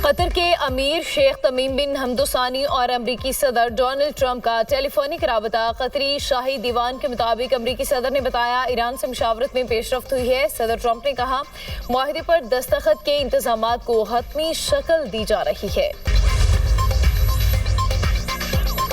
Qatar के अमीर शेख तमीम बिन हमदोसानी और अमरीकी सदर डोनाल्ड ट्रंप का टेलीफोनिक राबता। कतरी शाही दीवान के मुताबिक अमरीकी सदर ने बताया ईरान से मुशावरत में पेशरफ्त हुई है। सदर ट्रंप ने कहा मुआहदे पर दस्तखत के इंतजामात को हतमी शक्ल दी जा रही है।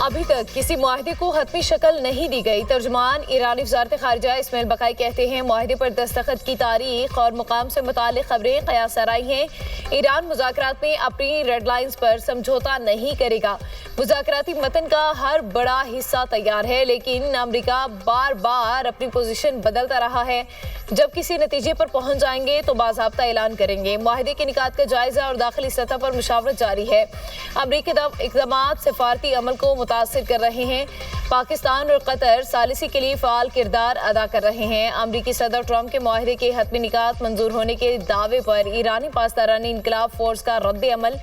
अभी तक किसी मुआहदे को हतमी शक्ल नहीं दी गई। तर्जुमान ईरानी वज़ारत ख़ारिजा इस्माइल बकाई कहते हैं मुआहदे पर दस्तखत की तारीख और मुकाम से मुताल्लिक़ खबरें क़यास आराई हैं। ईरान मुज़ाकरात में अपनी रेड लाइन्स पर समझौता नहीं करेगा। मुज़ाकराती मतन का हर बड़ा हिस्सा तैयार है, लेकिन अमरीका बार बार अपनी पोजीशन बदलता रहा है। जब किसी नतीजे पर पहुंच जाएंगे तो बाज़ाब्ता ऐलान करेंगे। मुआहदे के निकात का जायजा और दाखिली सतह पर मुशावरत जारी है। अमरीकी इक़दामात सफारती अमल को मुतासिर कर रहे हैं। पाकिस्तान और कतर सालिसी के लिए फ़ाल किरदार अदा कर रहे हैं। अमरीकी सदर ट्रंप के मुआहदे के हतमी निकात मंजूर होने के दावे पर ईरानी पासदारानी इनकलाब फोर्स का रद्द अमल।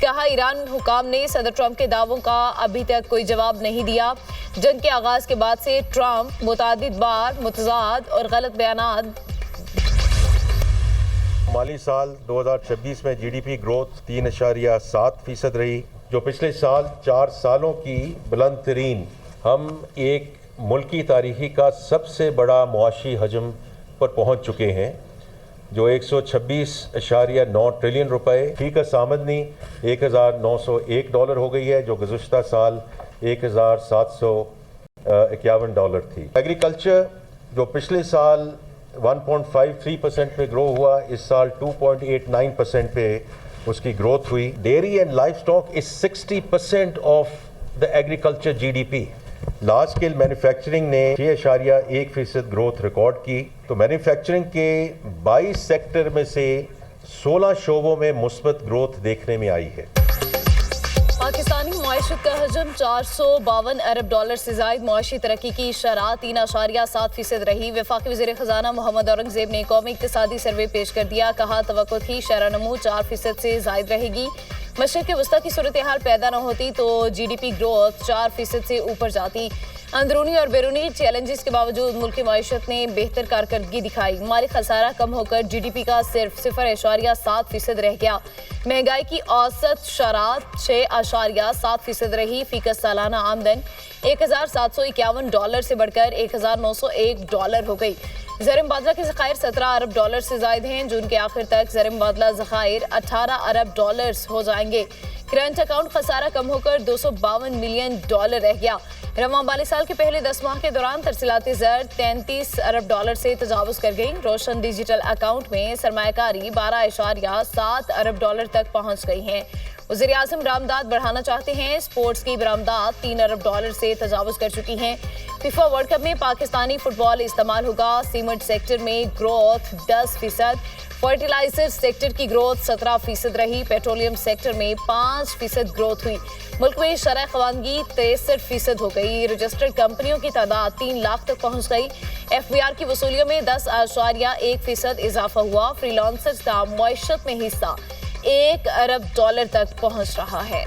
कहा ईरान हुकाम ने सदर ट्रंप के दावों का अभी तक कोई जवाब नहीं दिया। जंग के आगाज के बाद से ट्रंप मुतादिद बार मुतजाद और गलत बयानात। माली साल 2026 में जीडीपी ग्रोथ 3.7% रही, जो पिछले साल 4 सालों की बुलंद तरीन। हम एक मुल्की तारीखी का सबसे बड़ा मुआशी हजम पर पहुँच चुके हैं, जो 126.9 ट्रिलियन रुपए। फीकस आमदनी $1,901 हो गई है, जो गुज़श्ता साल $1,751 थी। एग्रीकल्चर जो पिछले साल 1.53% पे ग्रो हुआ, इस साल 2.89% पे उसकी ग्रोथ हुई। Dairy and life stock is 60% of the agriculture GDP. Large scale manufacturing ने 6.1% ग्रोथ रिकॉर्ड की। तो मैन्युफैक्चरिंग के 22 सेक्टर में से 16 शोबों में मुस्बत ग्रोथ देखने में आई है। पाकिस्तानी मुआशरत का हजम $452 अरब से जायद। मुआशी तरक्की की शरह 3.7% रही। वफाकी वज़ीर ख़जाना मोहम्मद औरंगज़ेब ने कौमी इक़्तिसादी सर्वे पेश कर दिया। कहा तवक्को थी शरह नमू 4% से जायद रहेगी। मशरिक़ वस्ता की सूरत हाल पैदा न होती तो GDP ग्रोथ 4% से ऊपर जाती। अंदरूनी और बैरूनी चैलेंजेस के बावजूद मुल्क की मईशत ने बेहतर कारकर्दगी दिखाई। माली खसारा कम होकर GDP का सिर्फ 0.7% रह गया। महंगाई की औसत शरह 6.7% रही। फीकस सालाना आमदन $1,751 से बढ़कर $1,901 हो गई। ज़र मुबादला के ज़खायर $17 अरब से जायद हैं। जून के आखिर तक ज़र मुबादला ज़खायर $18 अरब हो जाएंगे। करंट अकाउंट खसारा कम होकर $252 मिलियन रह गया। रवां माली साल के पहले 10 माह के दौरान तरसीलाती ज़र $33 अरब से तजावुज़ कर गई। रोशन डिजिटल अकाउंट में सरमायाकारी $12.7 अरब तक पहुँच गई हैं। वज़ीर आज़म बरामदात बढ़ाना चाहते हैं। स्पोर्ट्स की बरामदात $3 अरब से तजावुज़ कर चुकी हैं। फीफा वर्ल्ड कप में पाकिस्तानी फुटबॉल इस्तेमाल होगा। सीमेंट सेक्टर में ग्रोथ 10%। फर्टिलाइजर सेक्टर की ग्रोथ 17% रही। पेट्रोलियम सेक्टर में 5% ग्रोथ हुई। मुल्क में शरह खवानगी 63% हो गई। रजिस्टर्ड कंपनियों की तादाद 3 लाख तक पहुंच गई। FBR की वसूलियों में 10.1% इजाफा हुआ। फ्रीलांसर्स का मईशत में हिस्सा $1 अरब तक पहुंच रहा है।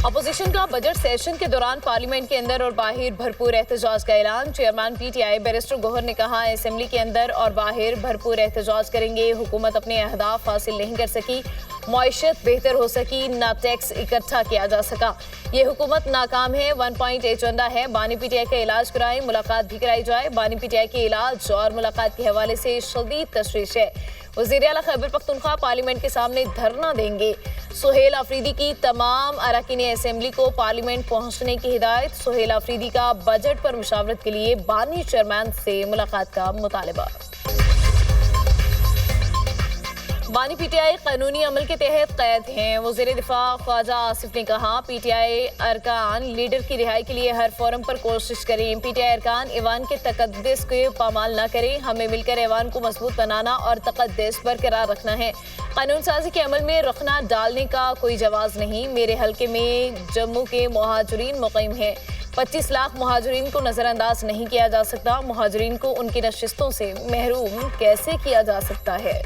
अपोजिशन का बजट सेशन के दौरान पार्लियामेंट के अंदर और बाहर भरपूर एहतजाज का ऐलान। चेयरमैन PTI बैरिस्टर गौहर ने कहा असेंबली के अंदर और बाहर भरपूर एहतजाज करेंगे। हुकूमत अपने अहदाफ हासिल नहीं कर सकी, मईशत बेहतर हो सकी, ना टैक्स इकट्ठा किया जा सका। ये हुकूमत नाकाम है। 1 पॉइंट एजेंडा है बानी PTI का इलाज कराएं, मुलाकात भी कराई जाए। बानी PTI के इलाज और मुलाकात के हवाले से शदीद तशवीश है। वज़ीर आला खैबर पख्तूनख्वा पार्लियामेंट के सामने धरना देंगे। सुहेल अफरीदी की तमाम अरकान असेंबली को पार्लियामेंट पहुंचने की हिदायत। सुहेल अफरीदी का बजट पर मुशावरत के लिए बानी चेयरमैन से मुलाकात का मुतालबा। बानी PTI कानूनी अमल के तहत कैद हैं। वज़ीर दिफा ख्वाजा आसिफ ने कहा PTI अरकान लीडर की रिहाई के लिए हर फोरम पर कोशिश करें। PTI अरकान ईवान के तकद्दुस को पामाल न करें। हमें मिलकर ईवान को मजबूत बनाना और तकद्दुस बरकरार रखना है। कानून साजी के अमल में रखना डालने का कोई जवाज़ नहीं। मेरे हल्के में जम्मू के मुहाजिरीन मुक़ीम हैं। 25 लाख मुहाजिरीन को नज़रअंदाज नहीं किया जा सकता। मुहाजिरीन को उनकी नशिस्तों से महरूम कैसे किया जा सकता है।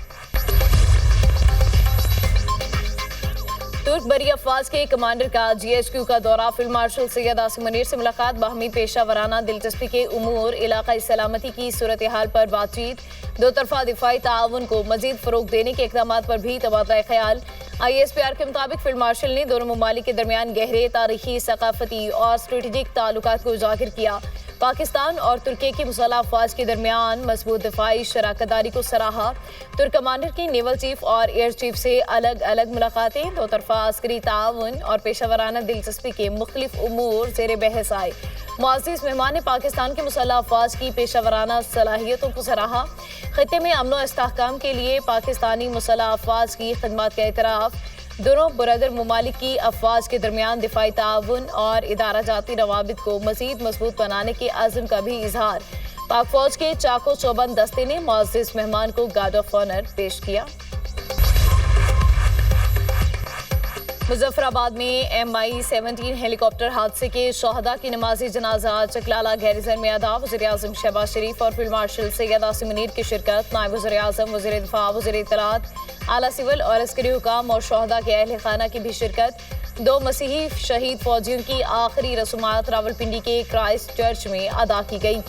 तुर्क बरी अफवाज के कमांडर का GHQ का दौरा। फील्ड मार्शल सैयद आसिम मुनीर से मुलाकात। बाहमी पेशा वराना दिलचस्पी के उमूर, इलाकाई सलामती की सूरत हाल पर बातचीत। दो तरफा दिफाई ताउन को मजीद फरोग देने के इकदाम पर भी तबादला ख्याल। ISPR के मुताबिक फील्ड मार्शल ने दोनों ममालिक के दरमियान गहरे तारीखी, सकाफती और स्ट्रेटेजिक ताल्लुकात को उजागर किया। पाकिस्तान और तुर्की की मुसल्लह अफवाज के दरमियान मजबूत दिफाई शराकतदारी को सराहा। तुर्क कमांडर की नेवल चीफ और एयर चीफ से अलग अलग मुलाकातें, दो तरफा अस्करी ताउन और पेशावराना दिलचस्पी के मुख्तलिफ उमूर ज़ेर बहस आए। मुअज़्ज़िज़ मेहमान ने पाकिस्तान के मुसल्लह अफवाज की पेशावराना सलाहियतों को सराहा। खित्ते में अमन और इस्तेहकाम के लिए पाकिस्तानी मुसल्लह अफवाज की खिदमत का एतराफ़। दोनों बरदर ममालिक की अफवाज के दरमियान दिफाई ताउन और इदारा जाती रवाबित को मज़ीद मजबूत बनाने के अज़्म का भी इजहार। पाक फौज के चाको चौबंद दस्ते ने मुअज़्ज़िज़ मेहमान को गार्ड ऑफ ऑनर पेश किया। मुजफ्फराबाद में MI-17 हेलीकॉप्टर हादसे के शहदा की नमाजी जनाजा चकलाला गैरिजन में अदा। वज़ीर-ए-आज़म शहबाज शरीफ और फील्ड मार्शल सैयद आसिम मुनीर की शिरकत। नायब वज़ीर-ए-आज़म, वज़ीर दिफा, वज़ीर इत्तलात, आला सिविल और अस्करी हुकाम और शहदा के अहल खाना की भी शिरकत। दो मसीही शहीद फौजियों की आखिरी रसूमात रावलपिंडी के क्राइस्ट चर्च में अदा की गई।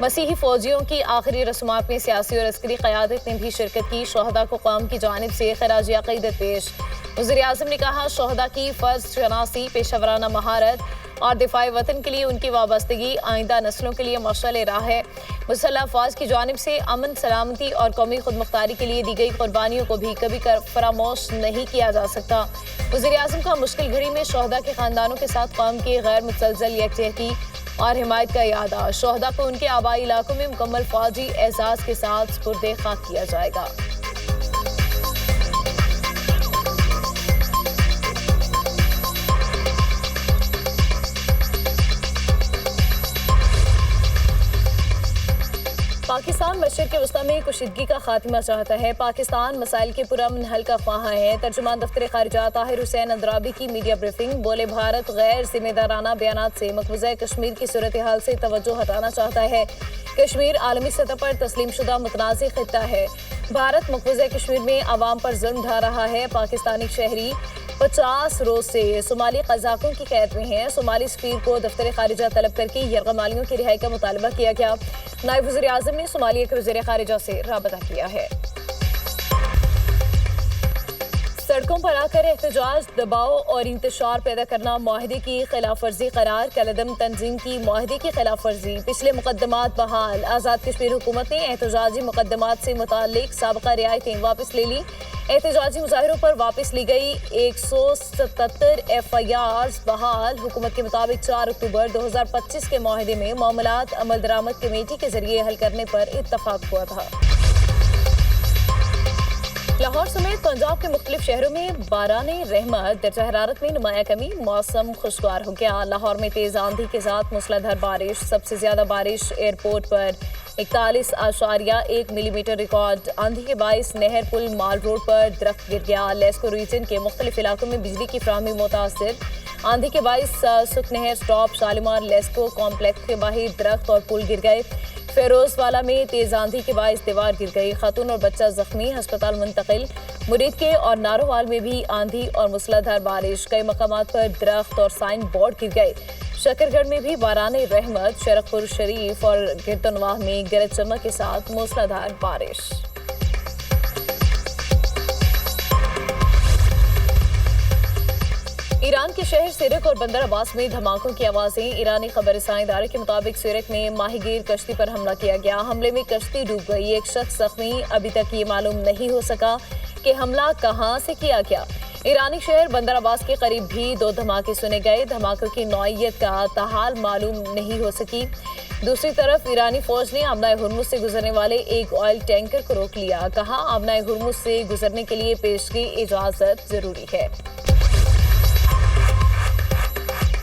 मसीही फौजियों की आखिरी रसूमात में सियासी और अस्करी क़यादत ने भी शिरकत की। शहदा को कौम की जानिब से खराज अक़ीदत पेश। वज़ीर-ए-आज़म ने कहा, शहदा की फ़र्ज शनासी, पेशावराना महारत और दिफाई वतन के लिए उनकी वाबस्तगी आइंदा नस्लों के लिए मशाल राह है। मुसल्लह अफवाज की जानिब से अमन, सलामती और कौमी खुदमुख्तारी के लिए दी गई कुर्बानियों को भी कभी फरामोश नहीं किया जा सकता। वज़ीर-ए-आज़म का मुश्किल घड़ी में शहदा के ख़ानदानों के साथ कौम की गैर मुतसलसल यकजहती और हिमायत का यादा। शहदा को उनके आबाई इलाकों में मुकम्मल फौजी एजाज़ के साथ सुपुर्द खाक किया जाएगा। पाकिस्तान मशरिक़ वस्ता में कुशीदगी का खात्मा चाहता है। पाकिस्तान मसाइल के पुरअमन हल का ख्वाह है। तर्जुमान दफ्तर ख़ारिजा ताहिर हुसैन अंद्राबी की मीडिया ब्रीफिंग। बोले, भारत गैर जिम्मेदाराना बयानात से मकबूजा कश्मीर की सूरत हाल से तवज्जो हटाना चाहता है। कश्मीर आलमी सतह पर तस्लीम शुदा मुतनाज़ खित्ता है। भारत मकबूजा कश्मीर में अवाम पर जुल्म ढा रहा है। पाकिस्तानी शहरी 50 रोज से सोमाली कज़ाकों की कैद में हैं। सोमाली सफीर को दफ्तर ख़ारिजा तलब करके यरगमालियों की रिहाई का मुतालबा किया गया। नायब वज़ीर-ए-आज़म ने सोमालिया के वज़ीर ख़ारिजा से राबता किया है। सड़कों पर आकर एहतजाज, दबाव और इंतशार पैदा करना मुआहदे की खिलाफ वर्जी करार। कलअदम तंजीम की मुआहदे की खिलाफ वर्जी। पिछले मुकदमात बहाल। आज़ाद कश्मीर हुकूमत ने एहतजाजी मुकदमात से मुताल्लिक साबका रियायतें वापस ले ली। एहतजाजी मुजाहिरों पर वापस ली गई 177 FIRs बहाल। हुकूमत के मुताबिक 4 अक्टूबर 2025 के मुआहदे में मामलात अमल दरामद कमेटी के जरिए हल करने पर इत्तफाक हुआ था। लाहौर समेत पंजाब के मुख्तलिफ शहरों में बाराने रहमत। दर्जा हरारत में नुमाया कमी। मौसम खुशगवार हो गया। लाहौर में तेज आंधी के साथ मूसलाधार बारिश। सबसे ज्यादा बारिश एयरपोर्ट पर 41.1 मिलीमीटर रिकॉर्ड। आंधी के बाइस नहर पुल माल रोड पर दरख्त गिर गया। लेस्को रीजन के मुख्तलिफ इलाकों में बिजली की फ्राहमी मुतासर। आंधी के बाइस सुख नहर स्टॉप, शालीमार लेस्को कॉम्प्लेक्स के बाहर दरख्त और पुल गिर गए। फेरोजवाला में तेज आंधी के बाइस दीवार गिर गई। खातून और बच्चा जख्मी, अस्पताल मुंतकिल। मुरीद के और नारोवाल में भी आंधी और मूसलाधार बारिश। कई मकामात पर दरख्त और साइन बोर्ड गिर गए। शकरगढ़ में भी बाराने रहमत। शरकपुर शरीफ और गिरतनवाह में गरज चमक के साथ मूसलाधार बारिश। ईरान के शहर सिरक और बंदर अब्बास में धमाकों की आवाजें। ईरानी खबर रसानी इदारे के मुताबिक सिरक में माहीगीर कश्ती पर हमला किया गया। हमले में कश्ती डूब गई। एक शख्स जख्मी। अभी तक ये मालूम नहीं हो सका कि हमला कहां से किया गया। ईरानी शहर बंदर अब्बास के करीब भी 2 धमाके सुने गए। धमाकों की नौइयत का ताहाल मालूम नहीं हो सकी। दूसरी तरफ ईरानी फौज ने आमना हुर्मुज से गुजरने वाले एक ऑयल टैंकर को रोक लिया। कहा, आमना हुर्मुज से गुजरने के लिए पेशगी इजाजत जरूरी है।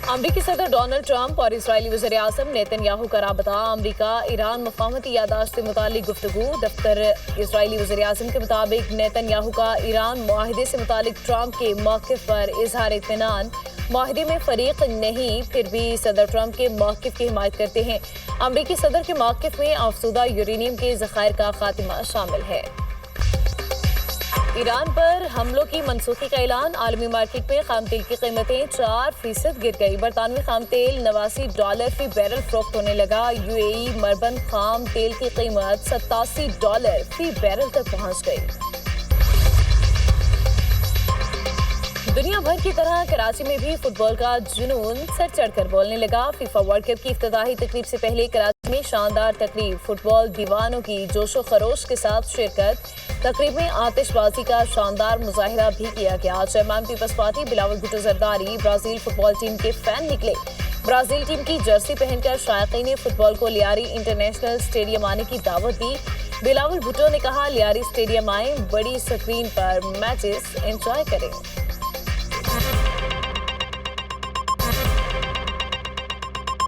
अमरीकी सदर डोनाल्ड ट्रंप और इजरायली वज़ीर-ए-आज़म नेतन्याहू का राबता। अमरीका ईरान मुफाहमती यादाश्त से मुतालिक गुफ्तगू। दफ्तर इजरायली वज़ीर-ए-आज़म के मुताबिक नेतन्याहू का ईरान मुआहिदे से मुतालिक ट्रंप के मौक़िफ़ पर इजहार इत्मीनान। मुआहिदे में फरीक नहीं, फिर भी सदर ट्रंप के मौक़िफ़ की हिमायत करते हैं। अमरीकी सदर के मौक़िफ़ में अफसुदा यूरेनियम के ज़खायर का खात्मा शामिल है। ईरान पर हमलों की मनसूखी का ऐलान। आलमी मार्केट में खाम तेल की कीमतें 4% गिर गई। बरतानवी खाम तेल $89 फी बैरल फरोख्त होने लगा। यूएई मरबन खाम तेल की कीमत $87 फी बैरल तक पहुंच गई। दुनिया भर की तरह कराची में भी फुटबॉल का जुनून सर चढ़कर बोलने लगा। फीफा वर्ल्ड कप की इफ्तिताही तकरीब से पहले कराची में शानदार तकरीब। फुटबॉल दीवानों की जोशो खरोश के साथ शिरकत। तकरीब में आतिशबाजी का शानदार मुजाहिरा भी किया गया। Chairman Peoples Party Bilawal Bhutto Zardari Brazil football team के फैन निकले। ब्राजील टीम की जर्सी पहनकर शायकीन फुटबॉल को लियारी इंटरनेशनल स्टेडियम आने की दावत दी। बिलावल भुट्टो ने कहा, लियारी स्टेडियम आए, बड़ी स्क्रीन पर मैचेस एंजॉय करें।